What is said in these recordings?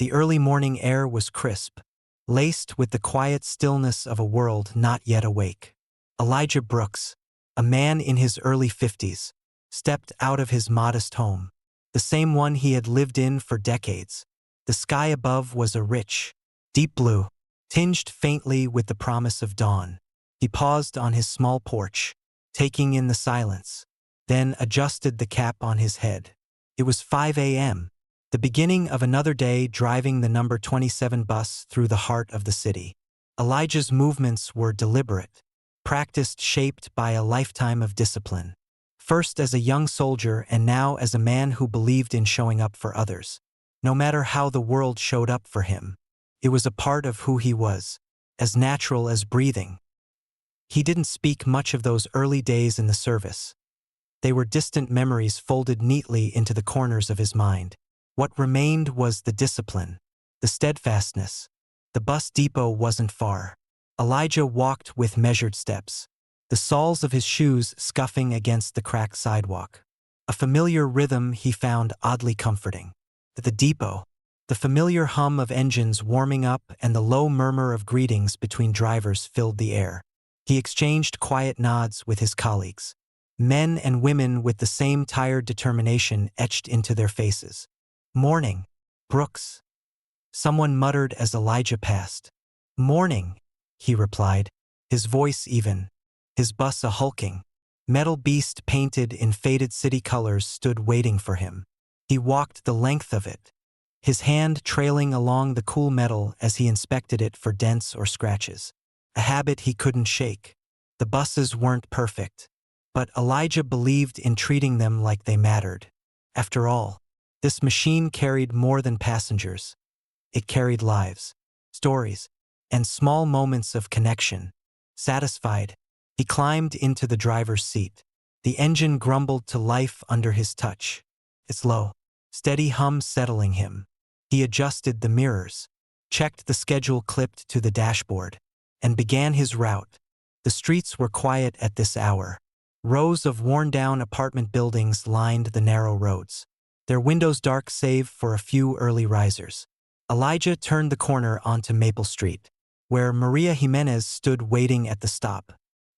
The early morning air was crisp, laced with the quiet stillness of a world not yet awake. Elijah Brooks, a man in his early 50s, stepped out of his modest home, the same one he had lived in for decades. The sky above was a rich, deep blue, tinged faintly with the promise of dawn. He paused on his small porch, taking in the silence, then adjusted the cap on his head. It was 5 a.m., the beginning of another day driving the number 27 bus through the heart of the city. Elijah's movements were deliberate, practiced, shaped by a lifetime of discipline. First as a young soldier and now as a man who believed in showing up for others. No matter how the world showed up for him, it was a part of who he was, as natural as breathing. He didn't speak much of those early days in the service. They were distant memories folded neatly into the corners of his mind. What remained was the discipline, the steadfastness. The bus depot wasn't far. Elijah walked with measured steps, the soles of his shoes scuffing against the cracked sidewalk. A familiar rhythm he found oddly comforting. At the depot, the familiar hum of engines warming up and the low murmur of greetings between drivers filled the air. He exchanged quiet nods with his colleagues, men and women with the same tired determination etched into their faces. "Morning, Brooks," someone muttered as Elijah passed. "Morning," he replied, his voice even. His bus a hulking, metal beast painted in faded city colors stood waiting for him. He walked the length of it, his hand trailing along the cool metal as he inspected it for dents or scratches. A habit he couldn't shake. The buses weren't perfect, but Elijah believed in treating them like they mattered. After all, this machine carried more than passengers. It carried lives, stories, and small moments of connection. Satisfied, he climbed into the driver's seat. The engine grumbled to life under his touch, its low, steady hum settling him. He adjusted the mirrors, checked the schedule clipped to the dashboard, and began his route. The streets were quiet at this hour. Rows of worn-down apartment buildings lined the narrow roads, their windows dark save for a few early risers. Elijah turned the corner onto Maple Street, where Maria Jimenez stood waiting at the stop.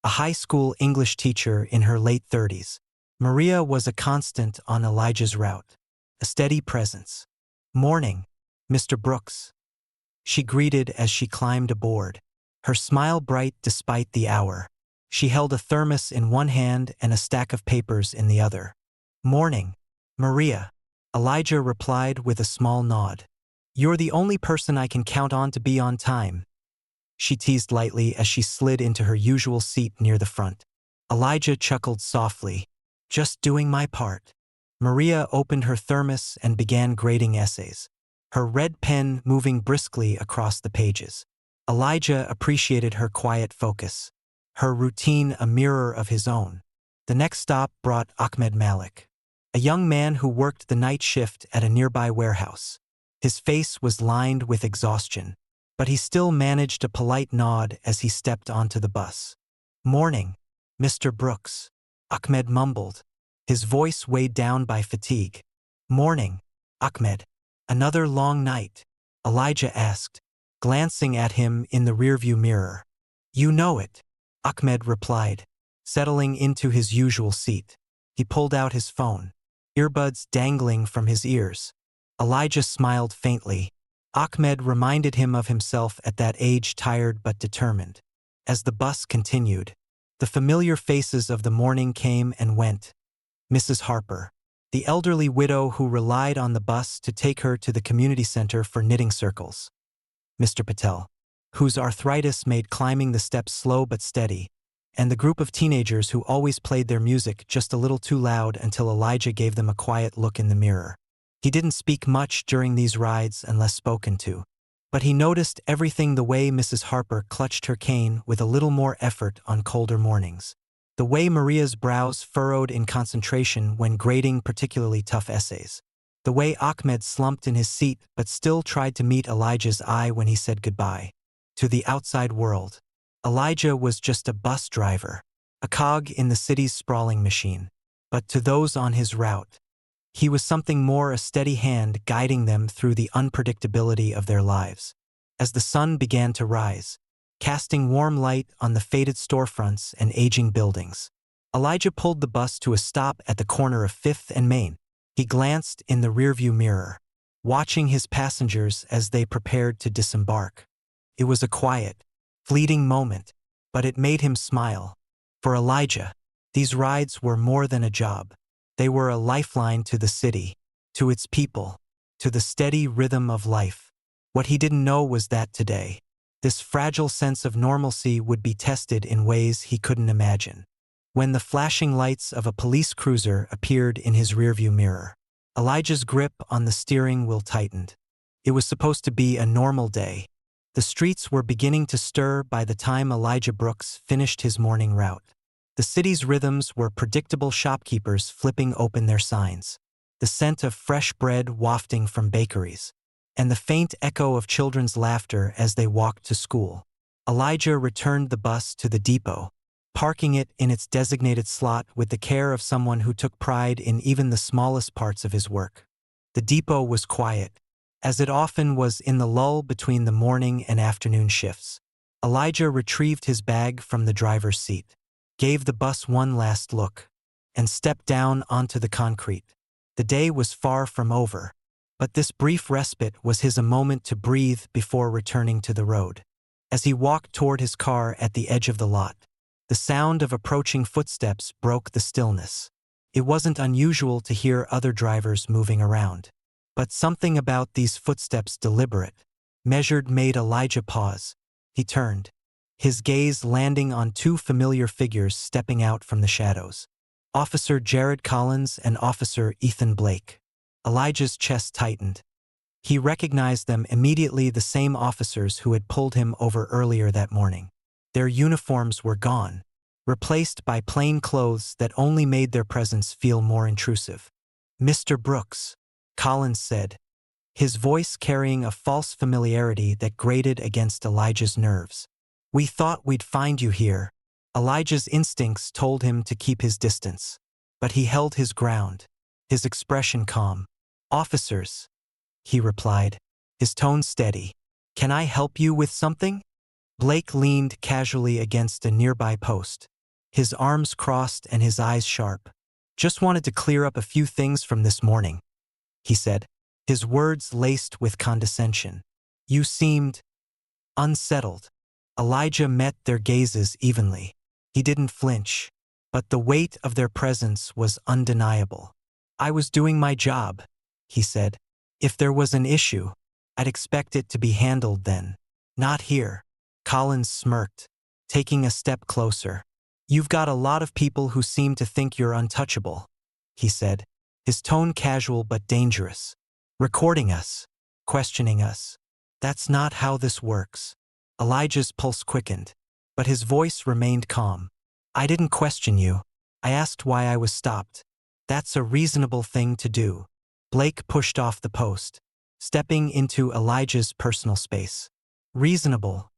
A high school English teacher in her late 30s, Maria was a constant on Elijah's route, a steady presence. "Morning, Mr. Brooks," she greeted as she climbed aboard, her smile bright despite the hour. She held a thermos in one hand and a stack of papers in the other. "Morning, Maria," Elijah replied with a small nod. "You're the only person I can count on to be on time," she teased lightly as she slid into her usual seat near the front. Elijah chuckled softly. "Just doing my part." Maria opened her thermos and began grading essays, her red pen moving briskly across the pages. Elijah appreciated her quiet focus, her routine a mirror of his own. The next stop brought Ahmed Malik, a young man who worked the night shift at a nearby warehouse. His face was lined with exhaustion, but he still managed a polite nod as he stepped onto the bus. "Morning, Mr. Brooks," Ahmed mumbled, his voice weighed down by fatigue. "Morning, Ahmed. Another long night?" Elijah asked, glancing at him in the rearview mirror. "You know it," Ahmed replied, settling into his usual seat. He pulled out his phone, earbuds dangling from his ears. Elijah smiled faintly. Ahmed reminded him of himself at that age, tired but determined. As the bus continued, the familiar faces of the morning came and went. Mrs. Harper, the elderly widow who relied on the bus to take her to the community center for knitting circles. Mr. Patel, whose arthritis made climbing the steps slow but steady, and the group of teenagers who always played their music just a little too loud until Elijah gave them a quiet look in the mirror. He didn't speak much during these rides unless spoken to, but he noticed everything: the way Mrs. Harper clutched her cane with a little more effort on colder mornings, the way Maria's brows furrowed in concentration when grading particularly tough essays, the way Ahmed slumped in his seat but still tried to meet Elijah's eye when he said goodbye. To the outside world, Elijah was just a bus driver, a cog in the city's sprawling machine. But to those on his route, He was something more, a steady hand guiding them through the unpredictability of their lives. As the sun began to rise, casting warm light on the faded storefronts and aging buildings, Elijah pulled the bus to a stop at the corner of 5th and Main. He glanced in the rearview mirror, watching his passengers as they prepared to disembark. It was a quiet, fleeting moment, but it made him smile. For Elijah, these rides were more than a job. They were a lifeline to the city, to its people, to the steady rhythm of life. What he didn't know was that today, this fragile sense of normalcy would be tested in ways he couldn't imagine. When the flashing lights of a police cruiser appeared in his rearview mirror, Elijah's grip on the steering wheel tightened. It was supposed to be a normal day. The streets were beginning to stir by the time Elijah Brooks finished his morning route. The city's rhythms were predictable, shopkeepers flipping open their signs, the scent of fresh bread wafting from bakeries, and the faint echo of children's laughter as they walked to school. Elijah returned the bus to the depot, parking it in its designated slot with the care of someone who took pride in even the smallest parts of his work. The depot was quiet, as it often was in the lull between the morning and afternoon shifts. Elijah retrieved his bag from the driver's seat, gave the bus one last look, and stepped down onto the concrete. The day was far from over, but this brief respite was his a moment to breathe before returning to the road. As he walked toward his car at the edge of the lot, the sound of approaching footsteps broke the stillness. It wasn't unusual to hear other drivers moving around, but something about these footsteps, deliberate, measured, made Elijah pause. He turned, his gaze landing on two familiar figures stepping out from the shadows. Officer Jared Collins and Officer Ethan Blake. Elijah's chest tightened. He recognized them immediately, the same officers who had pulled him over earlier that morning. Their uniforms were gone, replaced by plain clothes that only made their presence feel more intrusive. "Mr. Brooks," Collins said, his voice carrying a false familiarity that grated against Elijah's nerves. "We thought we'd find you here." Elijah's instincts told him to keep his distance, but he held his ground, his expression calm. "Officers," he replied, his tone steady. "Can I help you with something?" Blake leaned casually against a nearby post, his arms crossed and his eyes sharp. "Just wanted to clear up a few things from this morning," he said, his words laced with condescension. "You seemed unsettled." Elijah met their gazes evenly. He didn't flinch, but the weight of their presence was undeniable. "I was doing my job," he said. "If there was an issue, I'd expect it to be handled then. Not here." Collins smirked, taking a step closer. "You've got a lot of people who seem to think you're untouchable," he said, his tone casual but dangerous. "Recording us, questioning us. That's not how this works." Elijah's pulse quickened, but his voice remained calm. "I didn't question you. I asked why I was stopped. That's a reasonable thing to do." Blake pushed off the post, stepping into Elijah's personal space. "Reasonable,"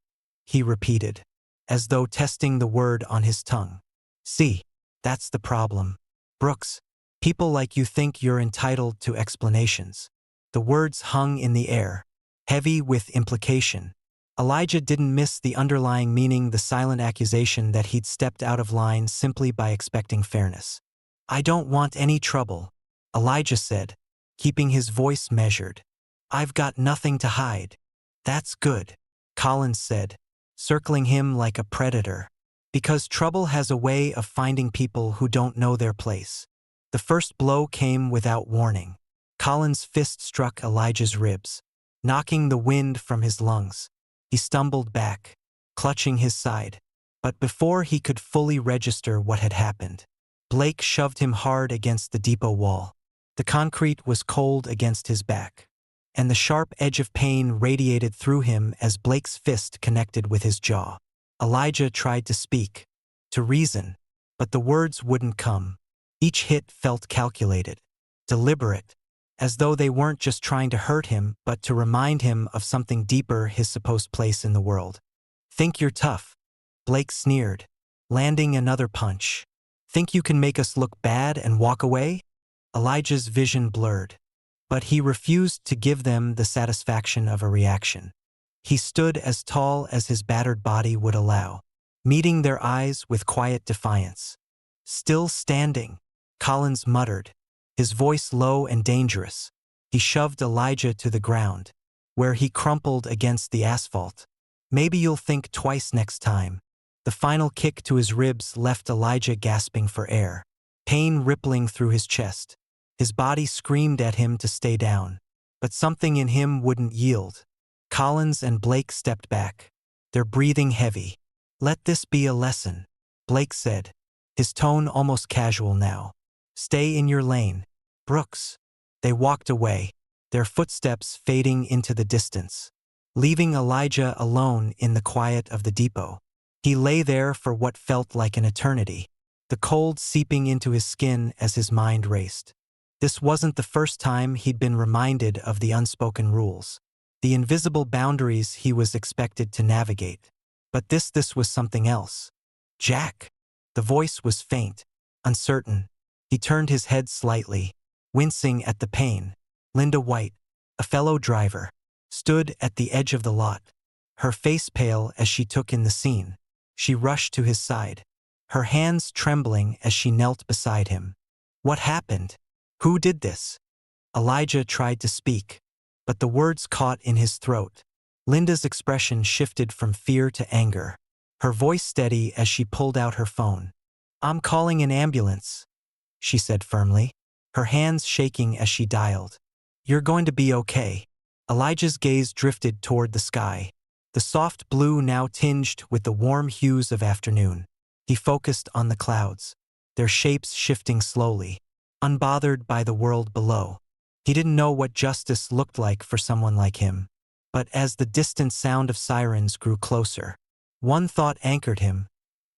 he repeated, as though testing the word on his tongue. "See, that's the problem. Brooks, people like you think you're entitled to explanations." The words hung in the air, heavy with implication. Elijah didn't miss the underlying meaning, the silent accusation that he'd stepped out of line simply by expecting fairness. "I don't want any trouble," Elijah said, keeping his voice measured. "I've got nothing to hide." "That's good," Collins said, circling him like a predator. "Because trouble has a way of finding people who don't know their place." The first blow came without warning. Collins' fist struck Elijah's ribs, knocking the wind from his lungs. He stumbled back, clutching his side. But before he could fully register what had happened, Blake shoved him hard against the depot wall. The concrete was cold against his back, and the sharp edge of pain radiated through him as Blake's fist connected with his jaw. Elijah tried to speak, to reason, but the words wouldn't come. Each hit felt calculated, deliberate, as though they weren't just trying to hurt him, but to remind him of something deeper, his supposed place in the world. "Think you're tough?" Blake sneered, landing another punch. "Think you can make us look bad and walk away?" Elijah's vision blurred. But he refused to give them the satisfaction of a reaction. He stood as tall as his battered body would allow, meeting their eyes with quiet defiance. Still standing, Collins muttered, his voice low and dangerous. He shoved Elijah to the ground, where he crumpled against the asphalt. Maybe you'll think twice next time. The final kick to his ribs left Elijah gasping for air, pain rippling through his chest. His body screamed at him to stay down, but something in him wouldn't yield. Collins and Blake stepped back, their breathing heavy. "Let this be a lesson," Blake said, his tone almost casual now. "Stay in your lane, Brooks." They walked away, their footsteps fading into the distance, leaving Elijah alone in the quiet of the depot. He lay there for what felt like an eternity, the cold seeping into his skin as his mind raced. This wasn't the first time he'd been reminded of the unspoken rules, the invisible boundaries he was expected to navigate. But this was something else. "Jack." The voice was faint, uncertain. He turned his head slightly, wincing at the pain. Linda White, a fellow driver, stood at the edge of the lot, her face pale as she took in the scene. She rushed to his side, her hands trembling as she knelt beside him. "What happened? Who did this?" Elijah tried to speak, but the words caught in his throat. Linda's expression shifted from fear to anger, her voice steady as she pulled out her phone. "I'm calling an ambulance," she said firmly, her hands shaking as she dialed. "You're going to be okay." Elijah's gaze drifted toward the sky, the soft blue now tinged with the warm hues of afternoon. He focused on the clouds, their shapes shifting slowly, unbothered by the world below. He didn't know what justice looked like for someone like him. But as the distant sound of sirens grew closer, one thought anchored him.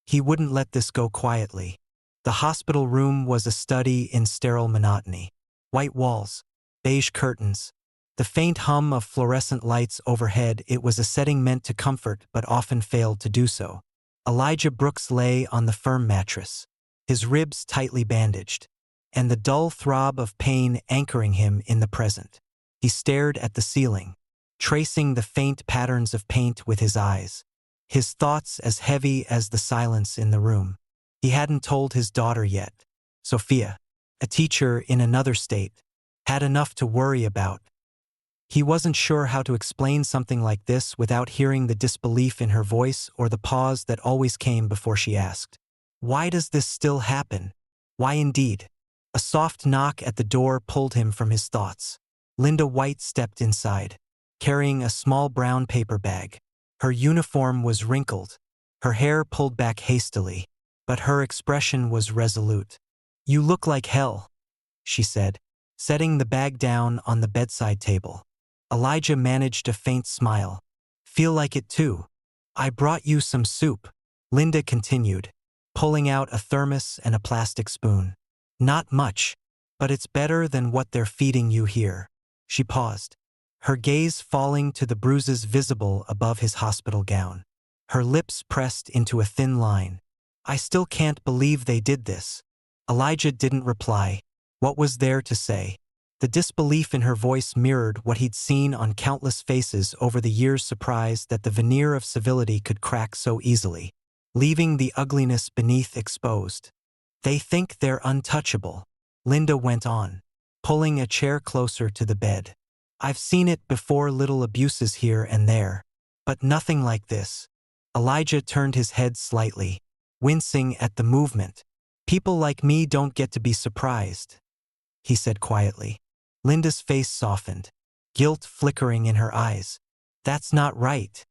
He wouldn't let this go quietly. The hospital room was a study in sterile monotony. White walls, beige curtains, the faint hum of fluorescent lights overhead. It was a setting meant to comfort but often failed to do so. Elijah Brooks lay on the firm mattress, his ribs tightly bandaged, and the dull throb of pain anchoring him in the present. He stared at the ceiling, tracing the faint patterns of paint with his eyes, his thoughts as heavy as the silence in the room. He hadn't told his daughter yet. Sophia, a teacher in another state, had enough to worry about. He wasn't sure how to explain something like this without hearing the disbelief in her voice or the pause that always came before she asked, "Why does this still happen?" Why indeed? A soft knock at the door pulled him from his thoughts. Linda White stepped inside, carrying a small brown paper bag. Her uniform was wrinkled, her hair pulled back hastily, but her expression was resolute. "You look like hell," she said, setting the bag down on the bedside table. Elijah managed a faint smile. "Feel like it too. I brought you some soup," Linda continued, pulling out a thermos and a plastic spoon. "Not much, but it's better than what they're feeding you here." She paused, her gaze falling to the bruises visible above his hospital gown. Her lips pressed into a thin line. "I still can't believe they did this." Elijah didn't reply. What was there to say? The disbelief in her voice mirrored what he'd seen on countless faces over the years, surprised that the veneer of civility could crack so easily, leaving the ugliness beneath exposed. "They think they're untouchable," Linda went on, pulling a chair closer to the bed. "I've seen it before, little abuses here and there, but nothing like this." Elijah turned his head slightly, wincing at the movement. "People like me don't get to be surprised," he said quietly. Linda's face softened, guilt flickering in her eyes. "That's not right,"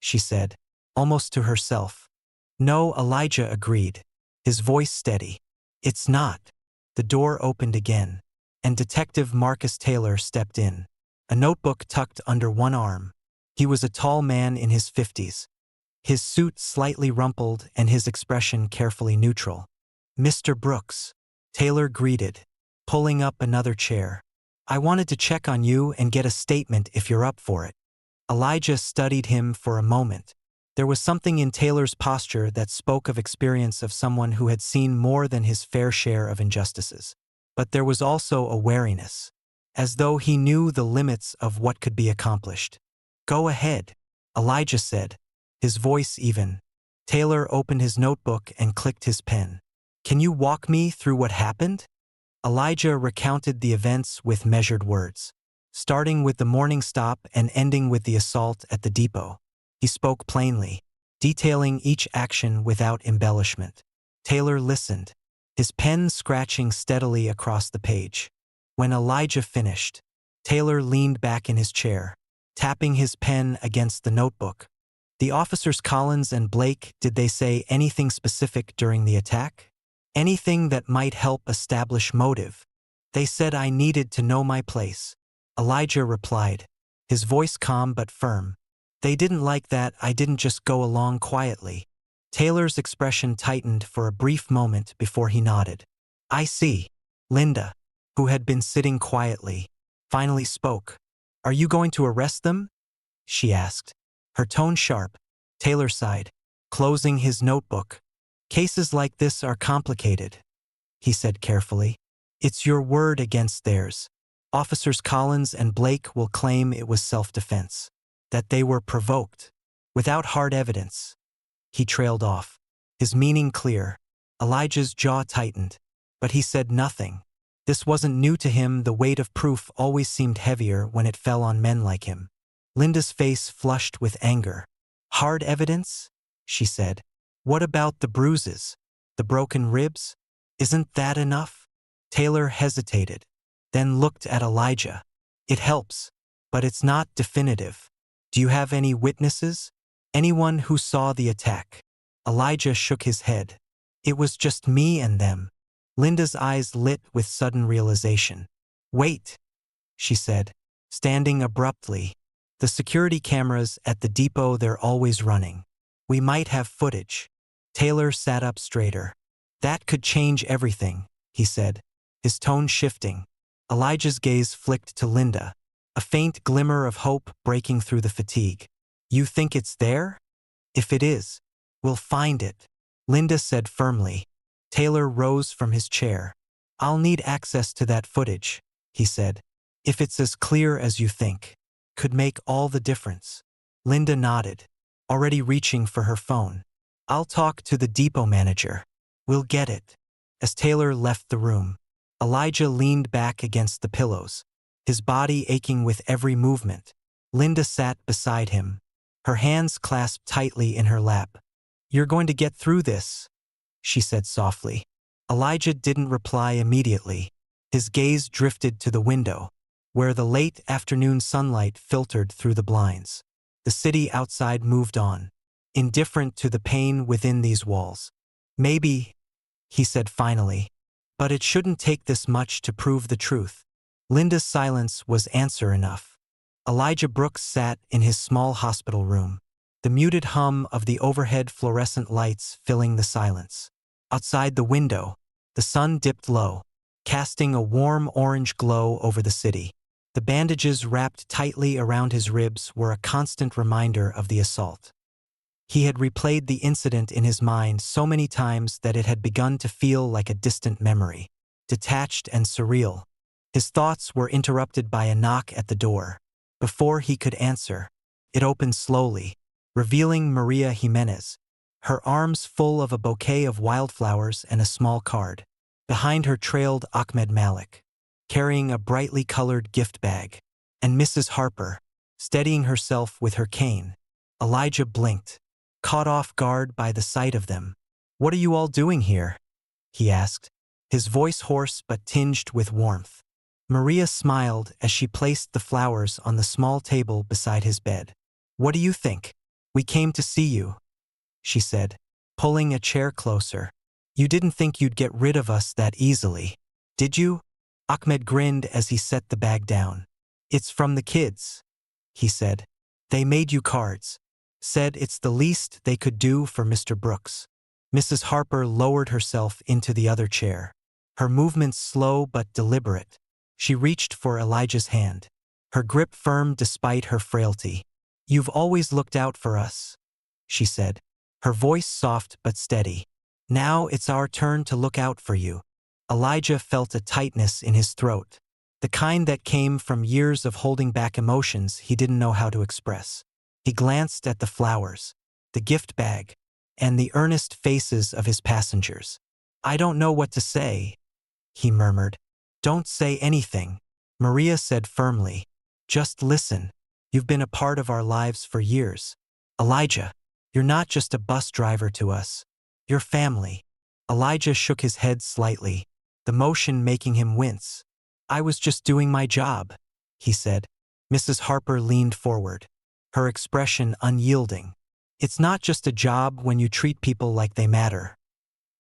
she said, almost to herself. "No," Elijah agreed, his voice steady. "It's not." The door opened again, and Detective Marcus Taylor stepped in, a notebook tucked under one arm. He was a tall man in his 50s, his suit slightly rumpled and his expression carefully neutral. "Mr. Brooks," Taylor greeted, pulling up another chair. "I wanted to check on you and get a statement if you're up for it." Elijah studied him for a moment. There was something in Taylor's posture that spoke of experience, of someone who had seen more than his fair share of injustices. but there was also a wariness, as though he knew the limits of what could be accomplished. "Go ahead," Elijah said, his voice even. Taylor opened his notebook and clicked his pen. "Can you walk me through what happened?" Elijah recounted the events with measured words, starting with the morning stop and ending with the assault at the depot. He spoke plainly, detailing each action without embellishment. Taylor listened, his pen scratching steadily across the page. When Elijah finished, Taylor leaned back in his chair, tapping his pen against the notebook. "The officers Collins and Blake, did they say anything specific during the attack? Anything that might help establish motive?" "They said I needed to know my place," Elijah replied, his voice calm but firm. "They didn't like that I didn't just go along quietly." Taylor's expression tightened for a brief moment before he nodded. "I see." Linda, who had been sitting quietly, finally spoke. "Are you going to arrest them?" she asked, her tone sharp. Taylor sighed, closing his notebook. "Cases like this are complicated," he said carefully. "It's your word against theirs. Officers Collins and Blake will claim it was self-defense, that they were provoked, without hard evidence." He trailed off, his meaning clear. Elijah's jaw tightened, but he said nothing. This wasn't new to him. The weight of proof always seemed heavier when it fell on men like him. Linda's face flushed with anger. "Hard evidence?" she said. "What about the bruises? The broken ribs? Isn't that enough?" Taylor hesitated, then looked at Elijah. "It helps, but it's not definitive. Do you have any witnesses? Anyone who saw the attack?" Elijah shook his head. "It was just me and them." Linda's eyes lit with sudden realization. "Wait," she said, standing abruptly. "The security cameras at the depot, they're always running. We might have footage." Taylor sat up straighter. "That could change everything," he said, his tone shifting. Elijah's gaze flicked to Linda, a faint glimmer of hope breaking through the fatigue. "You think it's there? If it is, we'll find it," Linda said firmly. Taylor rose from his chair. "I'll need access to that footage," he said. "If it's as clear as you think, could make all the difference." Linda nodded, already reaching for her phone. "I'll talk to the depot manager. We'll get it." As Taylor left the room, Elijah leaned back against the pillows, his body aching with every movement. Linda sat beside him, her hands clasped tightly in her lap. "You're going to get through this," she said softly. Elijah didn't reply immediately. His gaze drifted to the window, where the late afternoon sunlight filtered through the blinds. The city outside moved on, indifferent to the pain within these walls. "Maybe," he said finally, "but it shouldn't take this much to prove the truth." Linda's silence was answer enough. Elijah Brooks sat in his small hospital room, the muted hum of the overhead fluorescent lights filling the silence. Outside the window, the sun dipped low, casting a warm orange glow over the city. The bandages wrapped tightly around his ribs were a constant reminder of the assault. He had replayed the incident in his mind so many times that it had begun to feel like a distant memory, detached and surreal. His thoughts were interrupted by a knock at the door. Before he could answer, it opened slowly, revealing Maria Jimenez, her arms full of a bouquet of wildflowers and a small card. Behind her trailed Ahmed Malik, carrying a brightly colored gift bag, and Mrs. Harper, steadying herself with her cane. Elijah blinked, caught off guard by the sight of them. "What are you all doing here?" he asked, his voice hoarse but tinged with warmth. Maria smiled as she placed the flowers on the small table beside his bed. "What do you think? We came to see you," she said, pulling a chair closer. "You didn't think you'd get rid of us that easily, did you?" Ahmed grinned as he set the bag down. "It's from the kids," he said. "They made you cards. Said it's the least they could do for Mr. Brooks." Mrs. Harper lowered herself into the other chair, her movements slow but deliberate. She reached for Elijah's hand, her grip firm despite her frailty. "You've always looked out for us," she said, her voice soft but steady. "Now it's our turn to look out for you." Elijah felt a tightness in his throat, the kind that came from years of holding back emotions he didn't know how to express. He glanced at the flowers, the gift bag, and the earnest faces of his passengers. "I don't know what to say," he murmured. "Don't say anything," Maria said firmly. "Just listen. You've been a part of our lives for years. Elijah, you're not just a bus driver to us. You're family." Elijah shook his head slightly, the motion making him wince. "I was just doing my job," he said. Mrs. Harper leaned forward, her expression unyielding. "It's not just a job when you treat people like they matter,"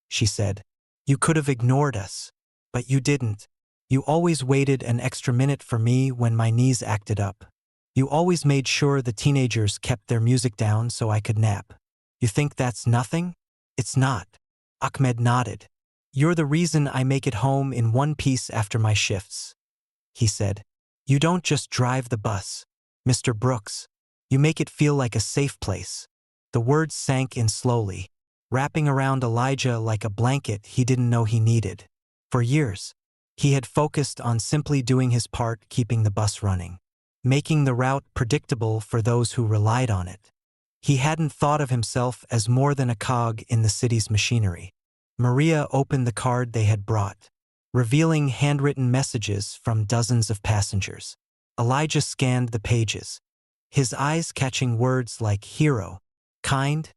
she said. "You could have ignored us, but you didn't. You always waited an extra minute for me when my knees acted up. You always made sure the teenagers kept their music down so I could nap. You think that's nothing? It's not." Ahmed nodded. "You're the reason I make it home in one piece after my shifts," he said. "You don't just drive the bus, Mr. Brooks. You make it feel like a safe place." The words sank in slowly, wrapping around Elijah like a blanket he didn't know he needed. For years, he had focused on simply doing his part, keeping the bus running, making the route predictable for those who relied on it. He hadn't thought of himself as more than a cog in the city's machinery. Maria opened the card they had brought, revealing handwritten messages from dozens of passengers. Elijah scanned the pages, his eyes catching words like hero, kind,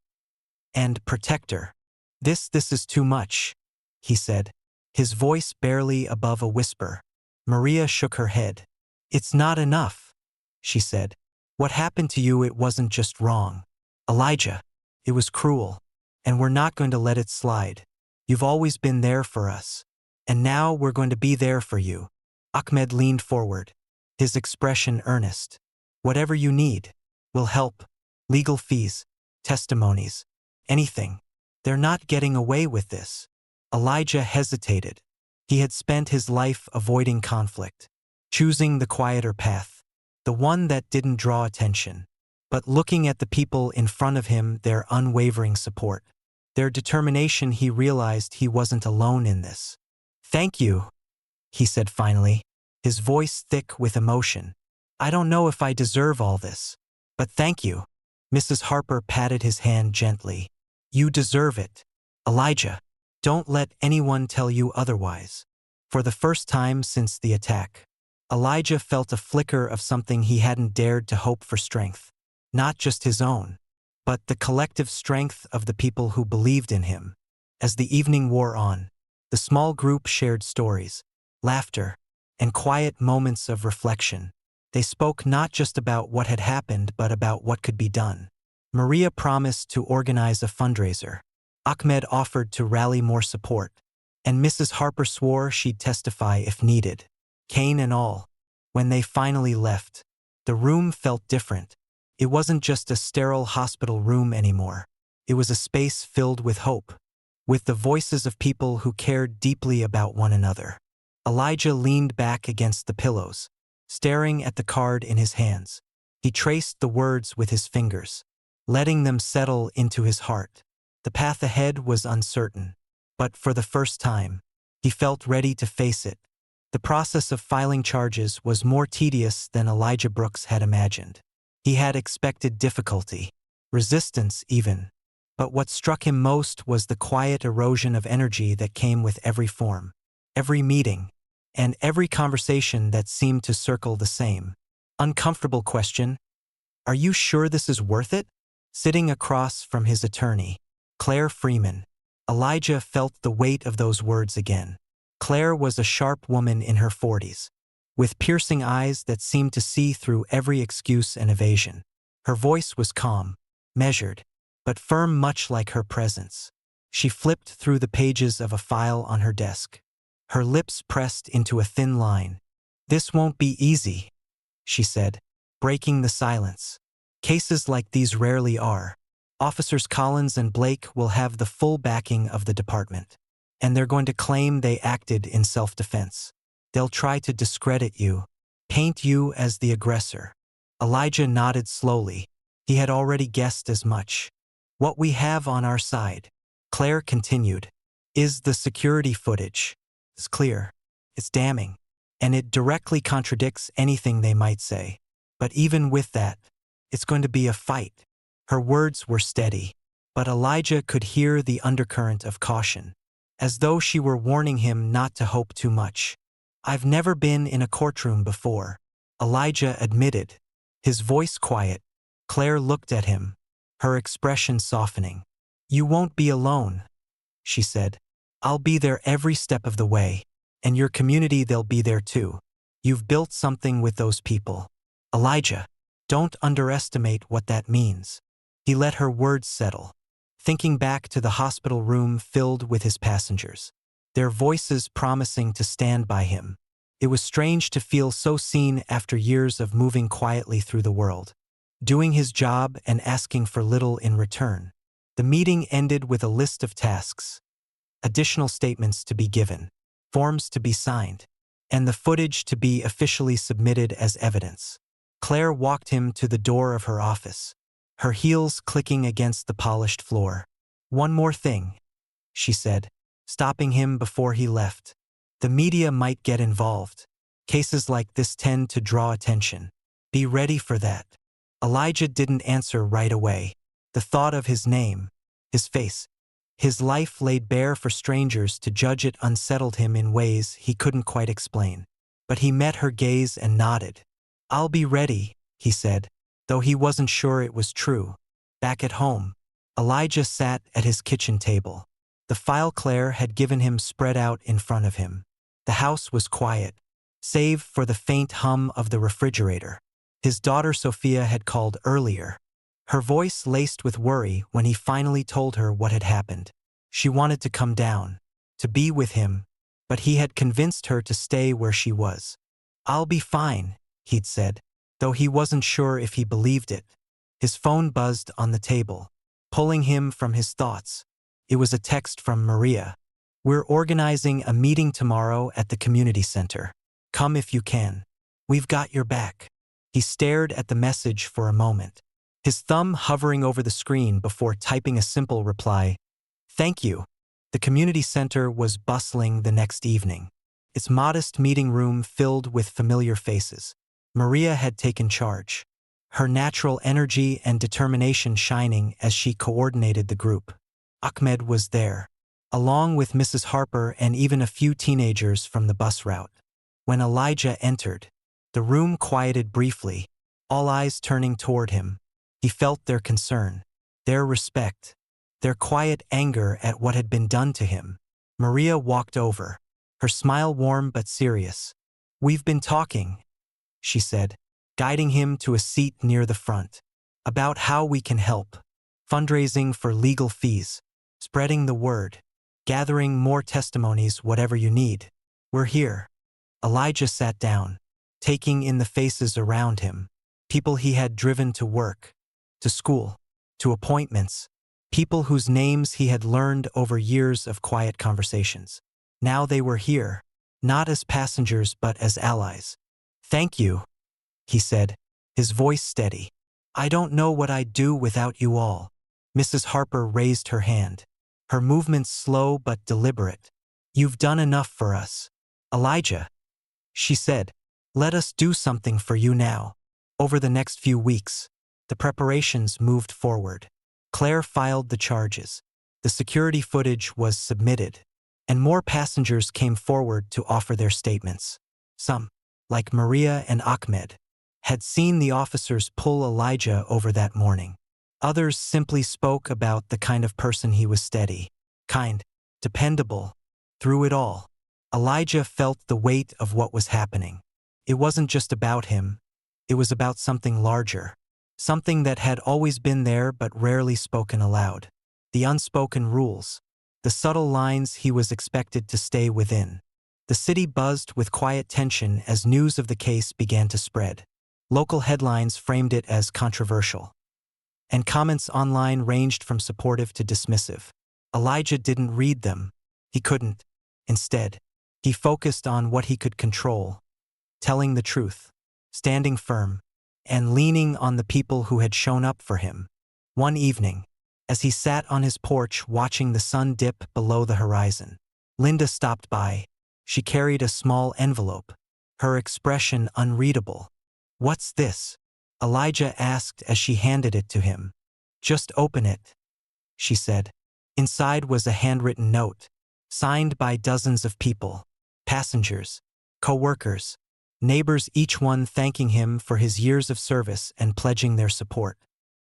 and protector. This is too much," he said, his voice barely above a whisper. Maria shook her head. "It's not enough," she said. "What happened to you, it wasn't just wrong, Elijah. It was cruel, and we're not going to let it slide. You've always been there for us, and now we're going to be there for you." Ahmed leaned forward, his expression earnest. "Whatever you need, we'll help. Legal fees, testimonies, anything. They're not getting away with this." Elijah hesitated. He had spent his life avoiding conflict, choosing the quieter path, the one that didn't draw attention. But looking at the people in front of him, their unwavering support, their determination, he realized he wasn't alone in this. "Thank you," he said finally, his voice thick with emotion. "I don't know if I deserve all this, but thank you." Mrs. Harper patted his hand gently. "You deserve it, Elijah. Don't let anyone tell you otherwise." For the first time since the attack, Elijah felt a flicker of something he hadn't dared to hope for: strength. Not just his own, but the collective strength of the people who believed in him. As the evening wore on, the small group shared stories, laughter, and quiet moments of reflection. They spoke not just about what had happened, but about what could be done. Maria promised to organize a fundraiser. Ahmed offered to rally more support, and Mrs. Harper swore she'd testify if needed. Cane and all, when they finally left, the room felt different. It wasn't just a sterile hospital room anymore. It was a space filled with hope, with the voices of people who cared deeply about one another. Elijah leaned back against the pillows, staring at the card in his hands. He traced the words with his fingers, letting them settle into his heart. The path ahead was uncertain, but for the first time, he felt ready to face it. The process of filing charges was more tedious than Elijah Brooks had imagined. He had expected difficulty, resistance even, but what struck him most was the quiet erosion of energy that came with every form, every meeting, and every conversation that seemed to circle the same uncomfortable question: "Are you sure this is worth it?" Sitting across from his attorney, Claire Freeman, Elijah felt the weight of those words again. Claire was a sharp woman in her 40s, with piercing eyes that seemed to see through every excuse and evasion. Her voice was calm, measured, but firm, much like her presence. She flipped through the pages of a file on her desk, her lips pressed into a thin line. "This won't be easy," she said, breaking the silence. "Cases like these rarely are. Officers Collins and Blake will have the full backing of the department, and they're going to claim they acted in self-defense. They'll try to discredit you, paint you as the aggressor." Elijah nodded slowly. He had already guessed as much. "What we have on our side," Claire continued, "is the security footage. It's clear. It's damning. And it directly contradicts anything they might say. But even with that, it's going to be a fight. Her words were steady, but Elijah could hear the undercurrent of caution, as though she were warning him not to hope too much. I've never been in a courtroom before, Elijah admitted, his voice quiet. Claire looked at him, her expression softening. You won't be alone, she said. I'll be there every step of the way, and your community, they'll be there too. You've built something with those people. Elijah, don't underestimate what that means. He let her words settle, thinking back to the hospital room filled with his passengers, their voices promising to stand by him. It was strange to feel so seen after years of moving quietly through the world, doing his job and asking for little in return. The meeting ended with a list of tasks, additional statements to be given, forms to be signed, and the footage to be officially submitted as evidence. Claire walked him to the door of her office, her heels clicking against the polished floor. One more thing, she said, stopping him before he left. The media might get involved. Cases like this tend to draw attention. Be ready for that. Elijah didn't answer right away. The thought of his name, his face, his life laid bare for strangers to judge it unsettled him in ways he couldn't quite explain. But he met her gaze and nodded. I'll be ready, he said, though he wasn't sure it was true. Back at home, Elijah sat at his kitchen table. The file Claire had given him spread out in front of him. The house was quiet, save for the faint hum of the refrigerator. His daughter Sophia had called earlier, her voice laced with worry when he finally told her what had happened. She wanted to come down, to be with him, but he had convinced her to stay where she was. I'll be fine, he'd said, though he wasn't sure if he believed it. His phone buzzed on the table, pulling him from his thoughts. It was a text from Maria. We're organizing a meeting tomorrow at the community center. Come if you can. We've got your back. He stared at the message for a moment, his thumb hovering over the screen before typing a simple reply. Thank you. The community center was bustling the next evening, its modest meeting room filled with familiar faces. Maria had taken charge, her natural energy and determination shining as she coordinated the group. Ahmed was there, along with Mrs. Harper and even a few teenagers from the bus route. When Elijah entered, the room quieted briefly, all eyes turning toward him. He felt their concern, their respect, their quiet anger at what had been done to him. Maria walked over, her smile warm but serious. We've been talking, she said, guiding him to a seat near the front, about how we can help, fundraising for legal fees, spreading the word, gathering more testimonies, whatever you need. We're here. Elijah sat down, taking in the faces around him, people he had driven to work, to school, to appointments, people whose names he had learned over years of quiet conversations. Now they were here, not as passengers but as allies. Thank you, he said, his voice steady. I don't know what I'd do without you all. Mrs. Harper raised her hand, her movements slow but deliberate. You've done enough for us. Elijah, she said, let us do something for you now. Over the next few weeks, the preparations moved forward. Claire filed the charges. The security footage was submitted, and more passengers came forward to offer their statements. Some, like Maria and Ahmed, had seen the officers pull Elijah over that morning. Others simply spoke about the kind of person he was: steady, kind, dependable. Through it all, Elijah felt the weight of what was happening. It wasn't just about him. It was about something larger, something that had always been there but rarely spoken aloud. The unspoken rules, the subtle lines he was expected to stay within. The city buzzed with quiet tension as news of the case began to spread. Local headlines framed it as controversial, and comments online ranged from supportive to dismissive. Elijah didn't read them. He couldn't. Instead, he focused on what he could control, telling the truth, standing firm, and leaning on the people who had shown up for him. One evening, as he sat on his porch watching the sun dip below the horizon, Linda stopped by, She carried a small envelope, her expression unreadable. "What's this?" Elijah asked as she handed it to him. "Just open it," she said. Inside was a handwritten note, signed by dozens of people, passengers, co-workers, neighbors, each one thanking him for his years of service and pledging their support.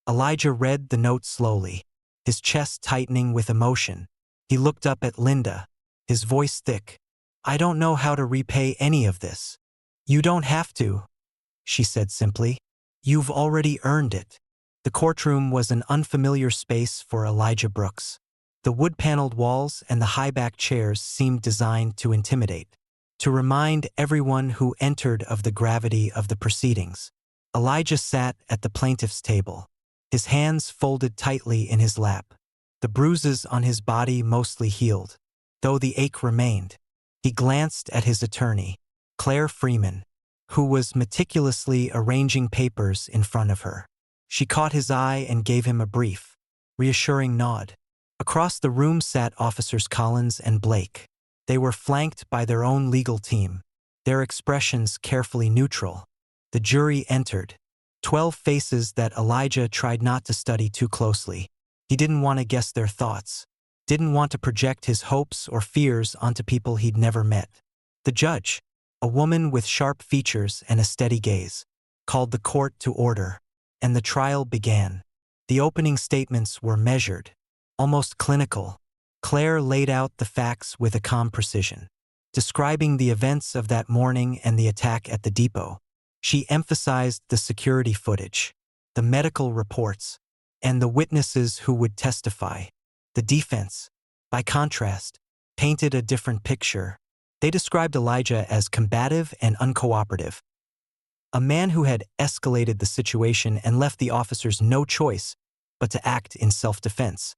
Elijah read the note slowly, his chest tightening with emotion. He looked up at Linda, his voice thick. "I don't know how to repay any of this." "You don't have to," she said simply. "You've already earned it." The courtroom was an unfamiliar space for Elijah Brooks. The wood-paneled walls and the high-backed chairs seemed designed to intimidate, to remind everyone who entered of the gravity of the proceedings. Elijah sat at the plaintiff's table, his hands folded tightly in his lap, the bruises on his body mostly healed, though the ache remained. He glanced at his attorney, Claire Freeman, who was meticulously arranging papers in front of her. She caught his eye and gave him a brief, reassuring nod. Across the room sat Officers Collins and Blake. They were flanked by their own legal team, their expressions carefully neutral. The jury entered, 12 faces that Elijah tried not to study too closely. He didn't want to guess their thoughts, didn't want to project his hopes or fears onto people he'd never met. The judge, a woman with sharp features and a steady gaze, called the court to order, and the trial began. The opening statements were measured, almost clinical. Claire laid out the facts with a calm precision, describing the events of that morning and the attack at the depot. She emphasized the security footage, the medical reports, and the witnesses who would testify. The defense, by contrast, painted a different picture. They described Elijah as combative and uncooperative, a man who had escalated the situation and left the officers no choice but to act in self-defense.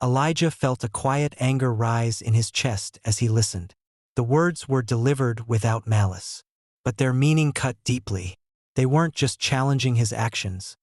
Elijah felt a quiet anger rise in his chest as he listened. The words were delivered without malice, but their meaning cut deeply. They weren't just challenging his actions.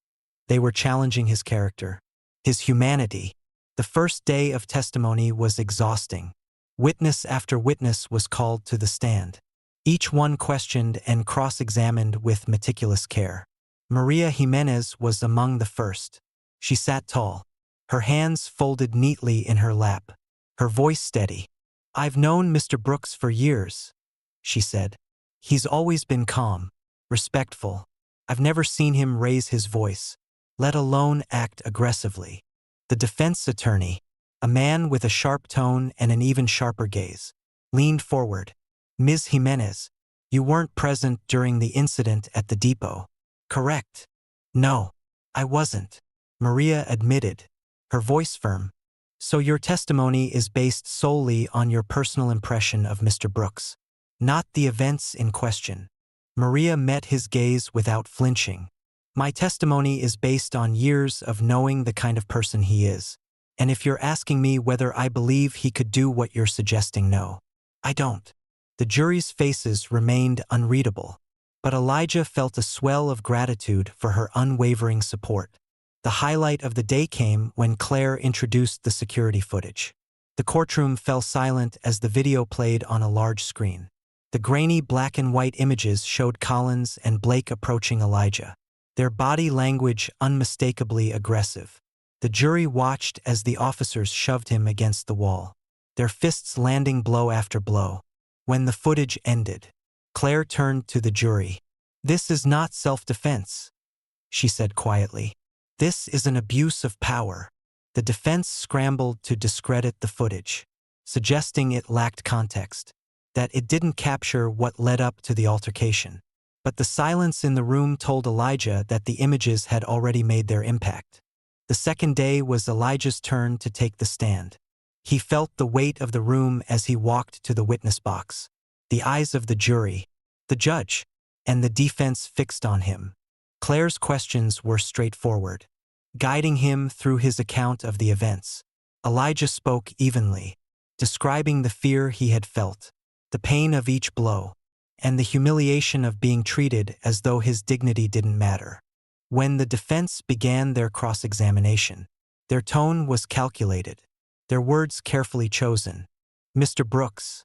They were challenging his character, his humanity. The first day of testimony was exhausting. Witness after witness was called to the stand, each one questioned and cross-examined with meticulous care. Maria Jimenez was among the first. She sat tall, her hands folded neatly in her lap, her voice steady. "I've known Mr. Brooks for years," she said. "He's always been calm, respectful. I've never seen him raise his voice, let alone act aggressively." The defense attorney, a man with a sharp tone and an even sharper gaze, leaned forward. "Ms. Jimenez, you weren't present during the incident at the depot, correct?" "No, I wasn't," Maria admitted, her voice firm. "So your testimony is based solely on your personal impression of Mr. Brooks, not the events in question." Maria met his gaze without flinching. "My testimony is based on years of knowing the kind of person he is. And if you're asking me whether I believe he could do what you're suggesting, no, I don't." The jury's faces remained unreadable, but Elijah felt a swell of gratitude for her unwavering support. The highlight of the day came when Claire introduced the security footage. The courtroom fell silent as the video played on a large screen. The grainy black and white images showed Collins and Blake approaching Elijah, their body language unmistakably aggressive. The jury watched as the officers shoved him against the wall, their fists landing blow after blow. When the footage ended, Claire turned to the jury. "This is not self-defense," she said quietly. "This is an abuse of power." The defense scrambled to discredit the footage, suggesting it lacked context, that it didn't capture what led up to the altercation. But the silence in the room told Elijah that the images had already made their impact. The second day was Elijah's turn to take the stand. He felt the weight of the room as he walked to the witness box. The eyes of the jury, the judge, and the defense fixed on him. Claire's questions were straightforward, guiding him through his account of the events. Elijah spoke evenly, describing the fear he had felt, the pain of each blow, and the humiliation of being treated as though his dignity didn't matter. When the defense began their cross-examination, their tone was calculated, their words carefully chosen. "Mr. Brooks,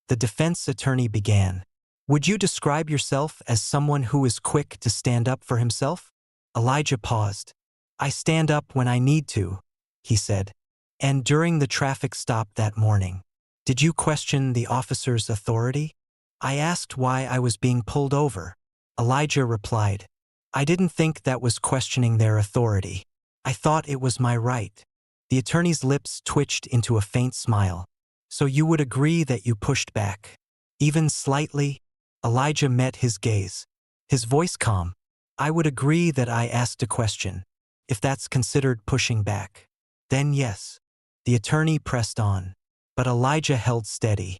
The defense attorney began. Would you describe yourself as someone who is quick to stand up for himself? Elijah paused. I stand up when I need to, he said. And during the traffic stop that morning, did you question the officer's authority? I asked why I was being pulled over. Elijah replied, I didn't think that was questioning their authority. I thought it was my right. The attorney's lips twitched into a faint smile. So you would agree that you pushed back? Even slightly? Elijah met his gaze. His voice calm. I would agree that I asked a question. If that's considered pushing back, then yes. The attorney pressed on. But Elijah held steady.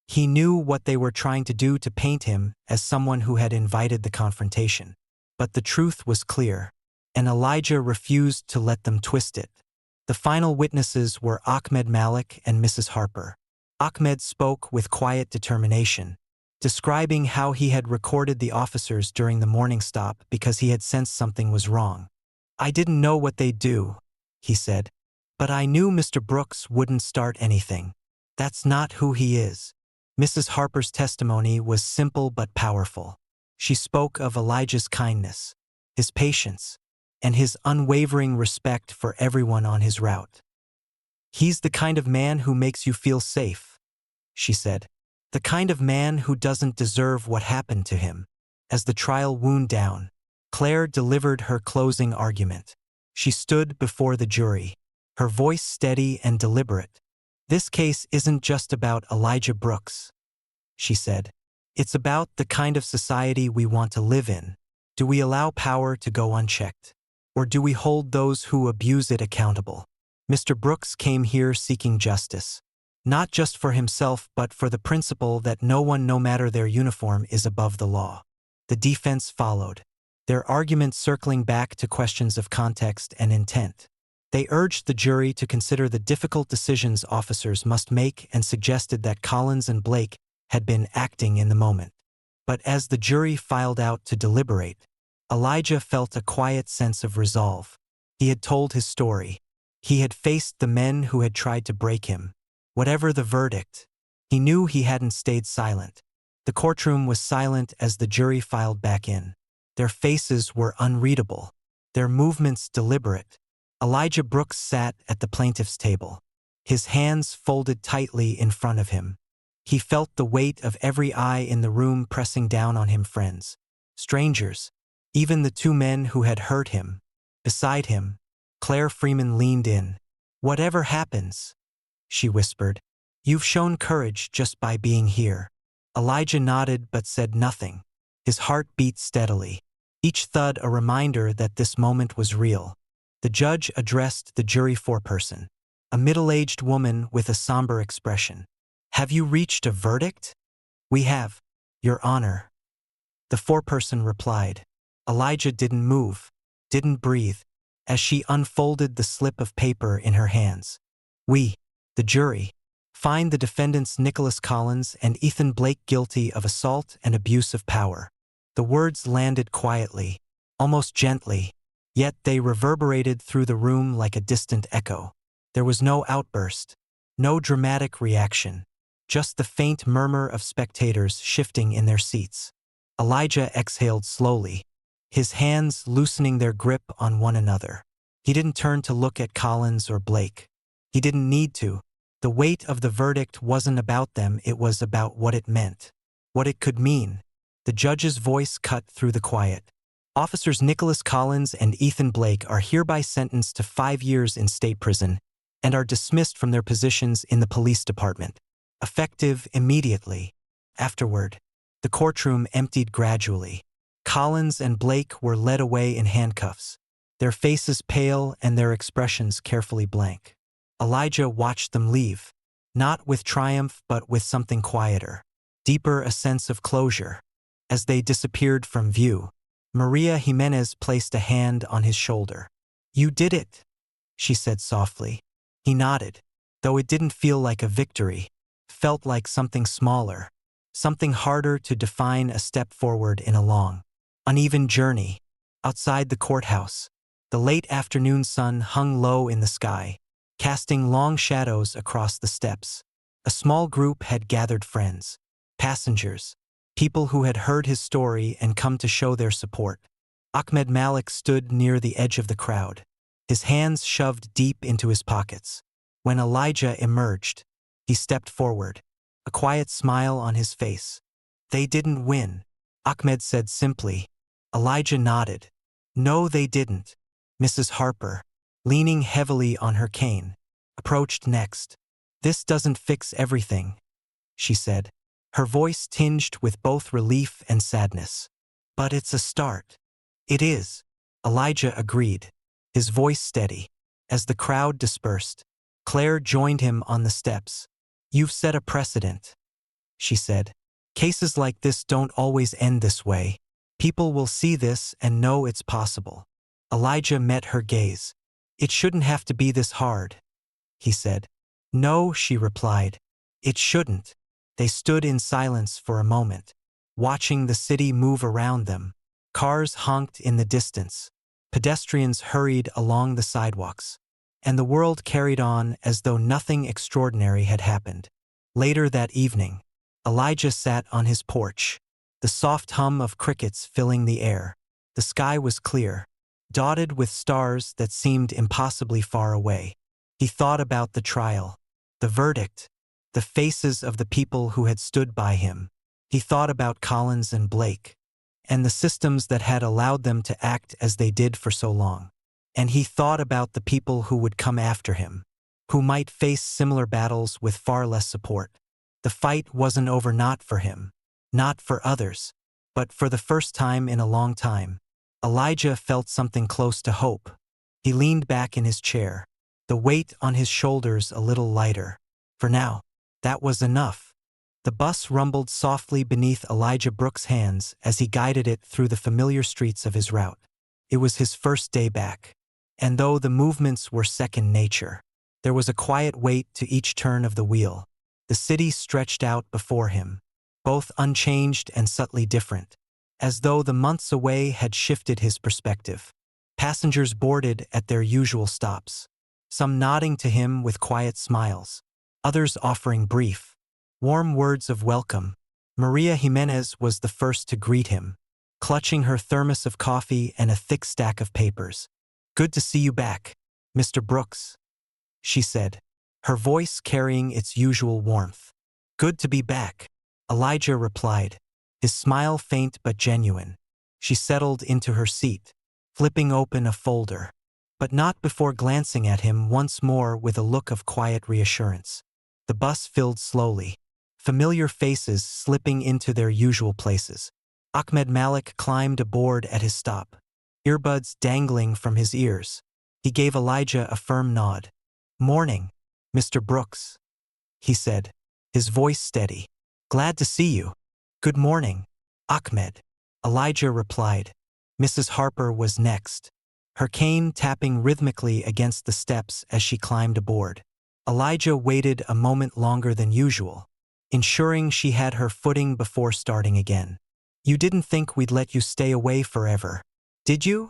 He knew what they were trying to do to paint him as someone who had invited the confrontation. But the truth was clear, and Elijah refused to let them twist it. The final witnesses were Ahmed Malik and Mrs. Harper. Ahmed spoke with quiet determination, describing how he had recorded the officers during the morning stop because he had sensed something was wrong. I didn't know what they'd do, he said, but I knew Mr. Brooks wouldn't start anything. That's not who he is. Mrs. Harper's testimony was simple but powerful. She spoke of Elijah's kindness, his patience, and his unwavering respect for everyone on his route. He's the kind of man who makes you feel safe, she said. The kind of man who doesn't deserve what happened to him. As the trial wound down, Claire delivered her closing argument. She stood before the jury, her voice steady and deliberate. This case isn't just about Elijah Brooks, she said. It's about the kind of society we want to live in. Do we allow power to go unchecked? Or do we hold those who abuse it accountable? Mr. Brooks came here seeking justice, not just for himself but for the principle that no one, no matter their uniform, is above the law. The defense followed, their argument circling back to questions of context and intent. They urged the jury to consider the difficult decisions officers must make and suggested that Collins and Blake had been acting in the moment. But as the jury filed out to deliberate, Elijah felt a quiet sense of resolve. He had told his story. He had faced the men who had tried to break him. Whatever the verdict, he knew he hadn't stayed silent. The courtroom was silent as the jury filed back in. Their faces were unreadable, their movements deliberate. Elijah Brooks sat at the plaintiff's table, his hands folded tightly in front of him. He felt the weight of every eye in the room pressing down on him, friends, strangers, even the two men who had hurt him. Beside him, Claire Freeman leaned in. Whatever happens, she whispered, you've shown courage just by being here. Elijah nodded but said nothing. His heart beat steadily, each thud a reminder that this moment was real. The judge addressed the jury foreperson, a middle-aged woman with a somber expression. Have you reached a verdict? We have, Your Honor. The foreperson replied. Elijah didn't move, didn't breathe, as she unfolded the slip of paper in her hands. We, the jury, find the defendants Nicholas Collins and Ethan Blake guilty of assault and abuse of power. The words landed quietly, almost gently, yet they reverberated through the room like a distant echo. There was no outburst, no dramatic reaction, just the faint murmur of spectators shifting in their seats. Elijah exhaled slowly, his hands loosening their grip on one another. He didn't turn to look at Collins or Blake. He didn't need to. The weight of the verdict wasn't about them, it was about what it meant, what it could mean. The judge's voice cut through the quiet. Officers Nicholas Collins and Ethan Blake are hereby sentenced to 5 years in state prison and are dismissed from their positions in the police department, effective immediately. Afterward, the courtroom emptied gradually. Collins and Blake were led away in handcuffs, their faces pale and their expressions carefully blank. Elijah watched them leave, not with triumph but with something quieter, deeper, a sense of closure. As they disappeared from view, Maria Jimenez placed a hand on his shoulder. You did it, she said softly. He nodded, though it didn't feel like a victory, felt like something smaller, something harder to define, a step forward in a long, uneven journey. Outside the courthouse, the late afternoon sun hung low in the sky, casting long shadows across the steps. A small group had gathered friends, passengers, people who had heard his story and come to show their support. Ahmed Malik stood near the edge of the crowd, his hands shoved deep into his pockets. When Elijah emerged, he stepped forward, a quiet smile on his face. "They didn't win," Ahmed said simply. Elijah nodded. "No, they didn't." Mrs. Harper, leaning heavily on her cane, approached next. "This doesn't fix everything," she said, her voice tinged with both relief and sadness. "But it's a start." "It is," Elijah agreed, his voice steady. As the crowd dispersed, Claire joined him on the steps. "You've set a precedent," she said. "Cases like this don't always end this way. People will see this and know it's possible." Elijah met her gaze. "It shouldn't have to be this hard," he said. "No," she replied. "It shouldn't." They stood in silence for a moment, watching the city move around them. Cars honked in the distance. Pedestrians hurried along the sidewalks. And the world carried on as though nothing extraordinary had happened. Later that evening, Elijah sat on his porch, the soft hum of crickets filling the air. The sky was clear, dotted with stars that seemed impossibly far away. He thought about the trial, the verdict, the faces of the people who had stood by him. He thought about Collins and Blake, and the systems that had allowed them to act as they did for so long. And he thought about the people who would come after him, who might face similar battles with far less support. The fight wasn't over, not for him, not for others, but for the first time in a long time. Elijah felt something close to hope. He leaned back in his chair, the weight on his shoulders a little lighter. For now, that was enough. The bus rumbled softly beneath Elijah Brooks' hands as he guided it through the familiar streets of his route. It was his first day back. And though the movements were second nature, there was a quiet weight to each turn of the wheel. The city stretched out before him, both unchanged and subtly different, as though the months away had shifted his perspective. Passengers boarded at their usual stops, some nodding to him with quiet smiles, others offering brief, warm words of welcome. Maria Jimenez was the first to greet him, clutching her thermos of coffee and a thick stack of papers. "Good to see you back, Mr. Brooks," she said, her voice carrying its usual warmth. "Good to be back," Elijah replied, his smile faint but genuine. She settled into her seat, flipping open a folder, but not before glancing at him once more with a look of quiet reassurance. The bus filled slowly, familiar faces slipping into their usual places. Ahmed Malik climbed aboard at his stop, earbuds dangling from his ears. He gave Elijah a firm nod. "Morning, Mr. Brooks," he said, his voice steady. "Glad to see you." "Good morning, Ahmed," Elijah replied. Mrs. Harper was next, her cane tapping rhythmically against the steps as she climbed aboard. Elijah waited a moment longer than usual, ensuring she had her footing before starting again. "You didn't think we'd let you stay away forever, did you?"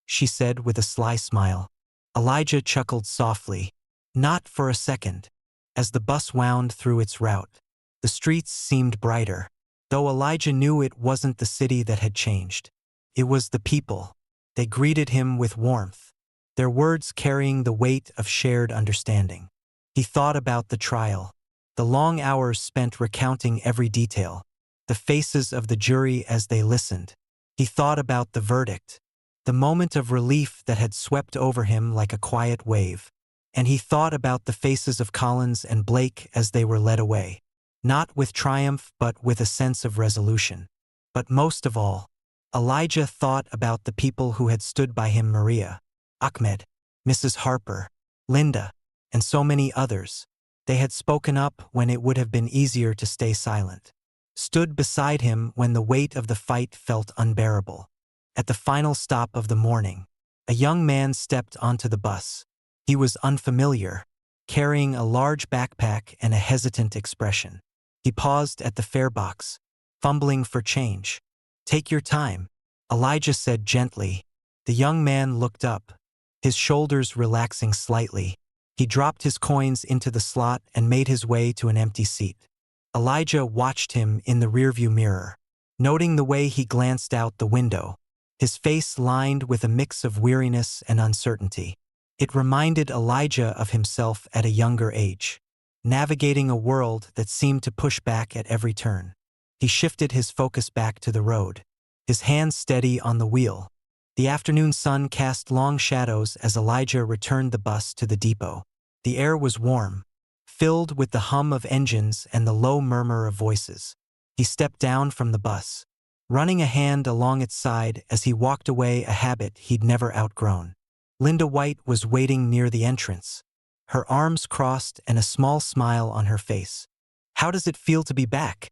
she said with a sly smile. Elijah chuckled softly. "Not for a second." As the bus wound through its route, the streets seemed brighter, though Elijah knew it wasn't the city that had changed. It was the people. They greeted him with warmth, their words carrying the weight of shared understanding. He thought about the trial, the long hours spent recounting every detail, the faces of the jury as they listened. He thought about the verdict, the moment of relief that had swept over him like a quiet wave. And he thought about the faces of Collins and Blake as they were led away, not with triumph but with a sense of resolution. But most of all, Elijah thought about the people who had stood by him: Maria, Ahmed, Mrs. Harper, Linda, and so many others. They had spoken up when it would have been easier to stay silent, stood beside him when the weight of the fight felt unbearable. At the final stop of the morning, a young man stepped onto the bus. He was unfamiliar, carrying a large backpack and a hesitant expression. He paused at the fare box, fumbling for change. "Take your time," Elijah said gently. The young man looked up, his shoulders relaxing slightly. He dropped his coins into the slot and made his way to an empty seat. Elijah watched him in the rearview mirror, noting the way he glanced out the window, his face lined with a mix of weariness and uncertainty. It reminded Elijah of himself at a younger age, navigating a world that seemed to push back at every turn. He shifted his focus back to the road, his hands steady on the wheel. The afternoon sun cast long shadows as Elijah returned the bus to the depot. The air was warm, filled with the hum of engines and the low murmur of voices. He stepped down from the bus, running a hand along its side as he walked away, a habit he'd never outgrown. Linda White was waiting near the entrance, her arms crossed and a small smile on her face. "How does it feel to be back?"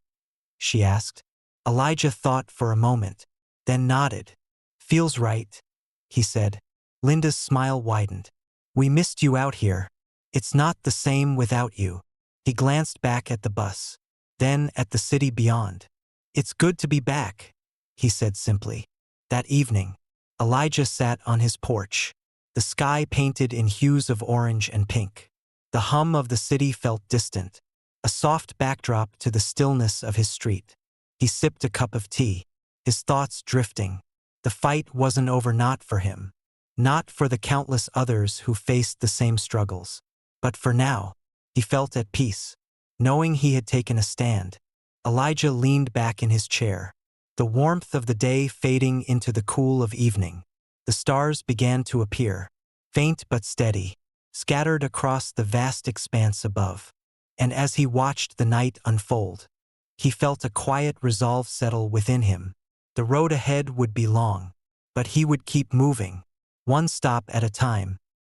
she asked. Elijah thought for a moment, then nodded. "Feels right," he said. Linda's smile widened. "We missed you out here. It's not the same without you." He glanced back at the bus, then at the city beyond. "It's good to be back," he said simply. That evening, Elijah sat on his porch, the sky painted in hues of orange and pink. The hum of the city felt distant, a soft backdrop to the stillness of his street. He sipped a cup of tea, his thoughts drifting. The fight wasn't over, not for him, not for the countless others who faced the same struggles. But for now, he felt at peace, knowing he had taken a stand. Elijah leaned back in his chair, the warmth of the day fading into the cool of evening. The stars began to appear, faint but steady, scattered across the vast expanse above. And as he watched the night unfold, he felt a quiet resolve settle within him. The road ahead would be long, but he would keep moving, one stop at a time,